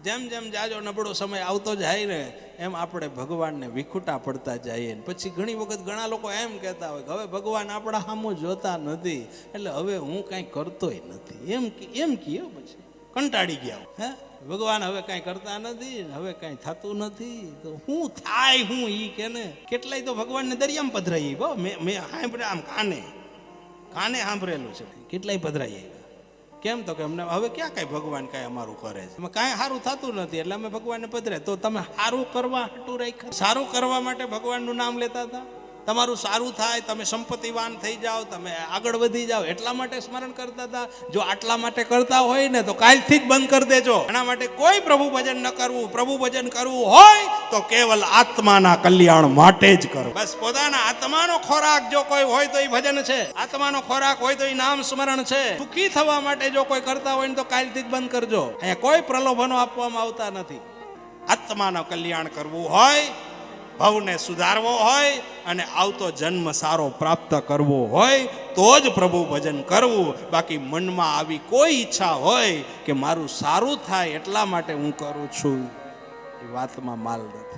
જેમ જેમ જાજો નબળો સમય આવતો જાય ને એમ આપણે ભગવાનને વિખૂટા પડતા જઈએ. પછી ઘણી વખત ઘણા લોકો એમ કહેતા હોય કે હવે ભગવાન આપણા સામું જોતા નથી એટલે હવે હું કાંઈ કરતોય નથી, એમ કયો પછી કંટાળી ગયા. હે ભગવાન હવે કાંઈ કરતા નથી, હવે કાંઈ થતું નથી, તો શું થાય હું ઈ કે ને. કેટલાય તો ભગવાનને દરિયામાં પધરાઈ બહુ મેં સાંભળે આમ કાને સાંભળેલું છે. કેટલાય પધરાઈ આવ્યા. કેમ તો કે અમને હવે ક્યાં કાંઈ ભગવાન કાંઈ અમારું કરે છે, એમાં કાંઈ સારું થતું નથી એટલે અમે ભગવાનને પધરે. તો તમે સારું કરવા હાટું રાખ્યા, સારું કરવા માટે ભગવાનનું નામ લેતા હતા. તમારું સારું થાય, તમે સંપત્તિવાન થઈ જાઓ, તમે આગળ વધી જાઓ એટલા માટે સ્મરણ કરતા હતા. જો આટલા માટે કરતા હોય ને તો કાલથી જ બંધ કરી દેજો. એના માટે કોઈ પ્રભુ ભજન ન કરવું. પ્રભુ ભજન કરવું હોય તો કેવલ આત્માના કલ્યાણ માટે જ કરો. બસ પોતાના આત્માનો ખોરાક જો કોઈ હોય તો એ ભજન છે, આત્માનો ખોરાક હોય તો એ નામ સ્મરણ છે. સુખી થવા માટે જો કોઈ કરતા હોય ને તો કાલથી જ બંધ કરજો. અહીંયા કોઈ પ્રલોભનો આપવામાં આવતા નથી. આત્માનું કલ્યાણ કરવું હોય, ભવને સુધારવો હોય અને આવતો જન્મ સારો પ્રાપ્ત કરવો હોય તો જ પ્રભુ ભજન કરવું. બાકી મનમાં આવી કોઈ ઈચ્છા હોય કે મારું સારું થાય એટલા માટે હું કરું છું, એ વાતમાં માલ નથી.